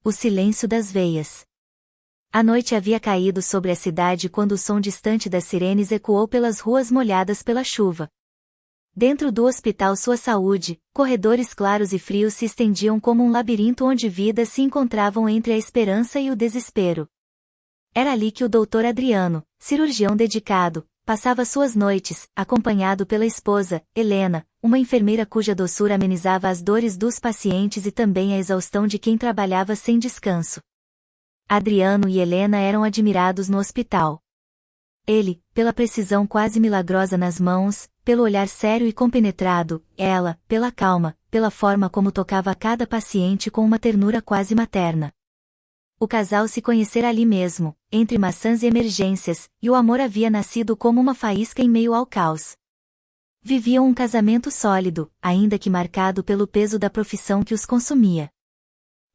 O silêncio das veias. A noite havia caído sobre a cidade quando o som distante das sirenes ecoou pelas ruas molhadas pela chuva. Dentro do hospital Sua Saúde, corredores claros e frios se estendiam como um labirinto onde vidas se encontravam entre a esperança e o desespero. Era ali que o Dr. Adriano, cirurgião dedicado, passava suas noites, acompanhado pela esposa, Helena, uma enfermeira cuja doçura amenizava as dores dos pacientes e também a exaustão de quem trabalhava sem descanso. Adriano e Helena eram admirados no hospital. Ele, pela precisão quase milagrosa nas mãos, pelo olhar sério e compenetrado, ela, pela calma, pela forma como tocava cada paciente com uma ternura quase materna. O casal se conhecera ali mesmo, entre maçãs e emergências, e o amor havia nascido como uma faísca em meio ao caos. Viviam um casamento sólido, ainda que marcado pelo peso da profissão que os consumia.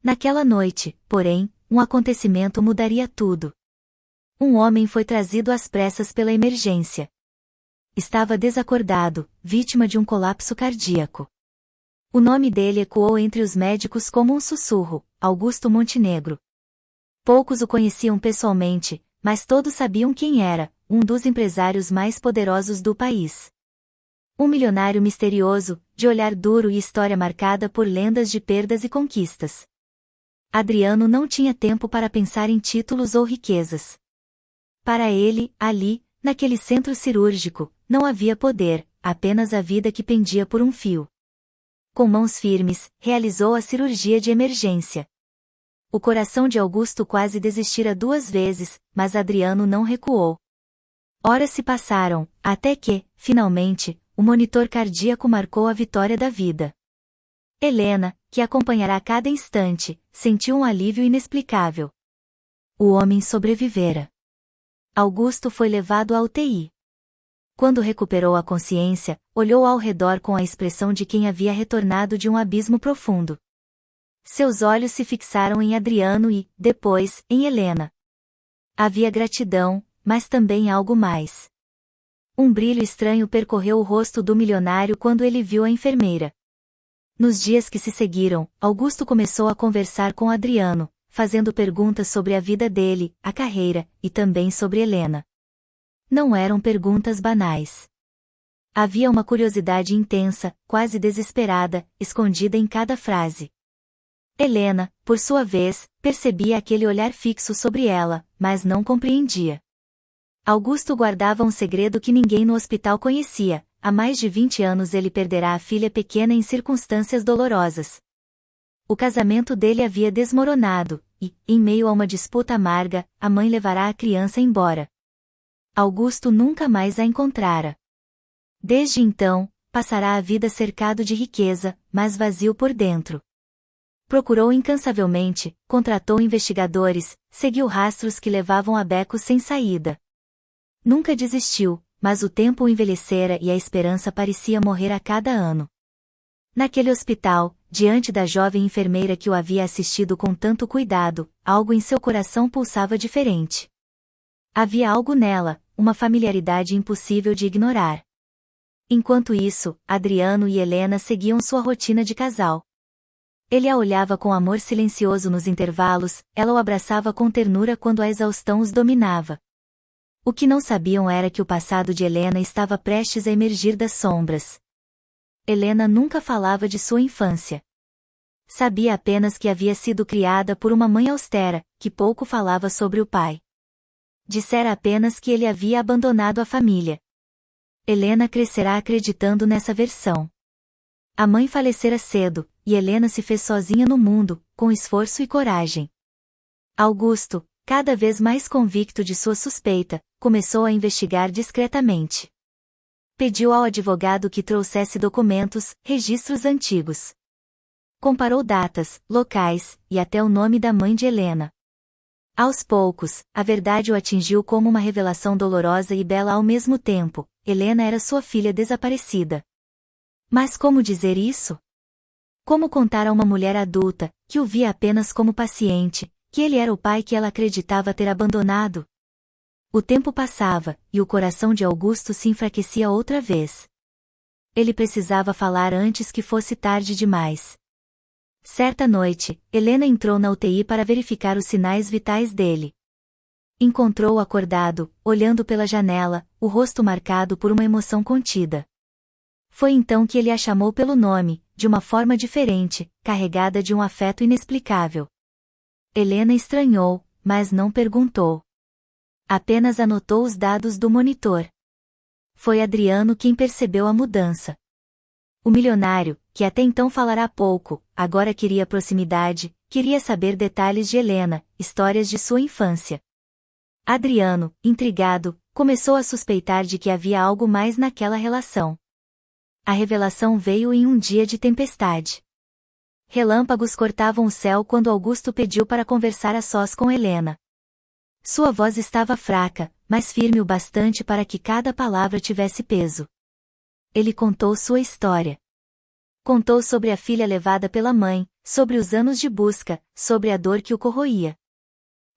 Naquela noite, porém, um acontecimento mudaria tudo. Um homem foi trazido às pressas pela emergência. Estava desacordado, vítima de um colapso cardíaco. O nome dele ecoou entre os médicos como um sussurro: Augusto Montenegro. Poucos o conheciam pessoalmente, mas todos sabiam quem era, um dos empresários mais poderosos do país. Um milionário misterioso, de olhar duro e história marcada por lendas de perdas e conquistas. Adriano não tinha tempo para pensar em títulos ou riquezas. Para ele, ali, naquele centro cirúrgico, não havia poder, apenas a vida que pendia por um fio. Com mãos firmes, realizou a cirurgia de emergência. O coração de Augusto quase desistira 2 vezes, mas Adriano não recuou. Horas se passaram, até que, finalmente, o monitor cardíaco marcou a vitória da vida. Helena, que acompanhará cada instante, sentiu um alívio inexplicável. O homem sobrevivera. Augusto foi levado à UTI. Quando recuperou a consciência, olhou ao redor com a expressão de quem havia retornado de um abismo profundo. Seus olhos se fixaram em Adriano e, depois, em Helena. Havia gratidão, mas também algo mais. Um brilho estranho percorreu o rosto do milionário quando ele viu a enfermeira. Nos dias que se seguiram, Augusto começou a conversar com Adriano, fazendo perguntas sobre a vida dele, a carreira, e também sobre Helena. Não eram perguntas banais. Havia uma curiosidade intensa, quase desesperada, escondida em cada frase. Helena, por sua vez, percebia aquele olhar fixo sobre ela, mas não compreendia. Augusto guardava um segredo que ninguém no hospital conhecia: há mais de 20 anos ele perderá a filha pequena em circunstâncias dolorosas. O casamento dele havia desmoronado, e, em meio a uma disputa amarga, a mãe levará a criança embora. Augusto nunca mais a encontrara. Desde então, passará a vida cercado de riqueza, mas vazio por dentro. Procurou incansavelmente, contratou investigadores, seguiu rastros que levavam a becos sem saída. Nunca desistiu, mas o tempo o envelhecera e a esperança parecia morrer a cada ano. Naquele hospital, diante da jovem enfermeira que o havia assistido com tanto cuidado, algo em seu coração pulsava diferente. Havia algo nela, uma familiaridade impossível de ignorar. Enquanto isso, Adriano e Helena seguiam sua rotina de casal. Ele a olhava com amor silencioso nos intervalos, ela o abraçava com ternura quando a exaustão os dominava. O que não sabiam era que o passado de Helena estava prestes a emergir das sombras. Helena nunca falava de sua infância. Sabia apenas que havia sido criada por uma mãe austera, que pouco falava sobre o pai. Dissera apenas que ele havia abandonado a família. Helena crescerá acreditando nessa versão. A mãe falecera cedo, e Helena se fez sozinha no mundo, com esforço e coragem. Augusto, cada vez mais convicto de sua suspeita, começou a investigar discretamente. Pediu ao advogado que trouxesse documentos, registros antigos. Comparou datas, locais, e até o nome da mãe de Helena. Aos poucos, a verdade o atingiu como uma revelação dolorosa e bela ao mesmo tempo: Helena era sua filha desaparecida. Mas como dizer isso? Como contar a uma mulher adulta, que o via apenas como paciente, que ele era o pai que ela acreditava ter abandonado? O tempo passava, e o coração de Augusto se enfraquecia outra vez. Ele precisava falar antes que fosse tarde demais. Certa noite, Helena entrou na UTI para verificar os sinais vitais dele. Encontrou-o acordado, olhando pela janela, o rosto marcado por uma emoção contida. Foi então que ele a chamou pelo nome, de uma forma diferente, carregada de um afeto inexplicável. Helena estranhou, mas não perguntou. Apenas anotou os dados do monitor. Foi Adriano quem percebeu a mudança. O milionário, que até então falara pouco, agora queria proximidade, queria saber detalhes de Helena, histórias de sua infância. Adriano, intrigado, começou a suspeitar de que havia algo mais naquela relação. A revelação veio em um dia de tempestade. Relâmpagos cortavam o céu quando Augusto pediu para conversar a sós com Helena. Sua voz estava fraca, mas firme o bastante para que cada palavra tivesse peso. Ele contou sua história. Contou sobre a filha levada pela mãe, sobre os anos de busca, sobre a dor que o corroía.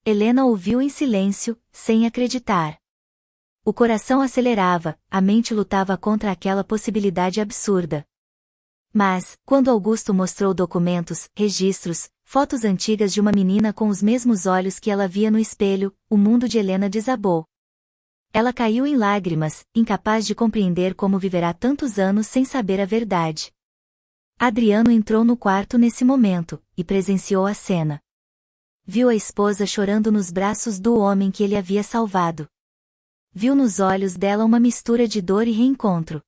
Helena ouviu em silêncio, sem acreditar. O coração acelerava, a mente lutava contra aquela possibilidade absurda. Mas, quando Augusto mostrou documentos, registros, fotos antigas de uma menina com os mesmos olhos que ela via no espelho, o mundo de Helena desabou. Ela caiu em lágrimas, incapaz de compreender como viverá tantos anos sem saber a verdade. Adriano entrou no quarto nesse momento, e presenciou a cena. Viu a esposa chorando nos braços do homem que ele havia salvado. Viu nos olhos dela uma mistura de dor e reencontro.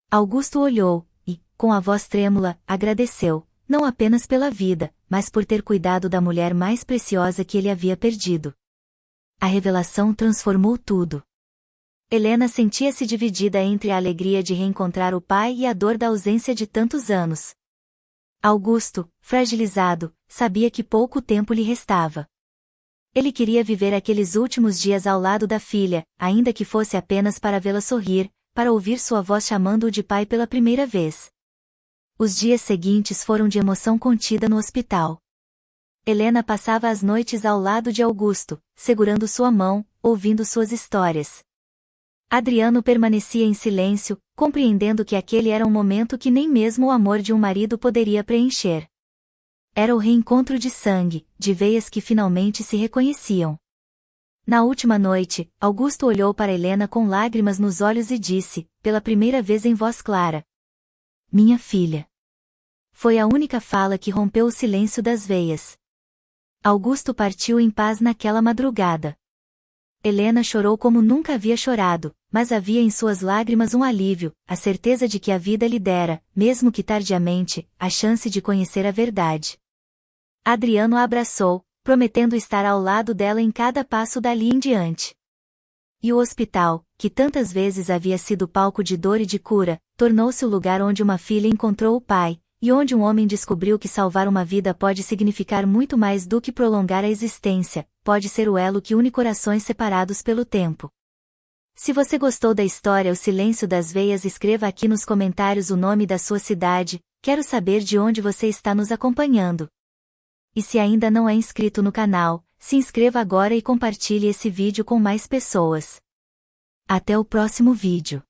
Augusto olhou, e, com a voz trêmula, agradeceu, não apenas pela vida, mas por ter cuidado da mulher mais preciosa que ele havia perdido. A revelação transformou tudo. Helena sentia-se dividida entre a alegria de reencontrar o pai e a dor da ausência de tantos anos. Augusto, fragilizado, sabia que pouco tempo lhe restava. Ele queria viver aqueles últimos dias ao lado da filha, ainda que fosse apenas para vê-la sorrir, para ouvir sua voz chamando-o de pai pela primeira vez. Os dias seguintes foram de emoção contida no hospital. Helena passava as noites ao lado de Augusto, segurando sua mão, ouvindo suas histórias. Adriano permanecia em silêncio, compreendendo que aquele era um momento que nem mesmo o amor de um marido poderia preencher. Era o reencontro de sangue, de veias que finalmente se reconheciam. Na última noite, Augusto olhou para Helena com lágrimas nos olhos e disse, pela primeira vez em voz clara: "Minha filha." Foi a única fala que rompeu o silêncio das veias. Augusto partiu em paz naquela madrugada. Helena chorou como nunca havia chorado, mas havia em suas lágrimas um alívio, a certeza de que a vida lhe dera, mesmo que tardiamente, a chance de conhecer a verdade. Adriano a abraçou, prometendo estar ao lado dela em cada passo dali em diante. E o hospital, que tantas vezes havia sido palco de dor e de cura, tornou-se o lugar onde uma filha encontrou o pai, e onde um homem descobriu que salvar uma vida pode significar muito mais do que prolongar a existência, pode ser o elo que une corações separados pelo tempo. Se você gostou da história O Silêncio das Veias, escreva aqui nos comentários o nome da sua cidade, quero saber de onde você está nos acompanhando. E se ainda não é inscrito no canal, se inscreva agora e compartilhe esse vídeo com mais pessoas. Até o próximo vídeo.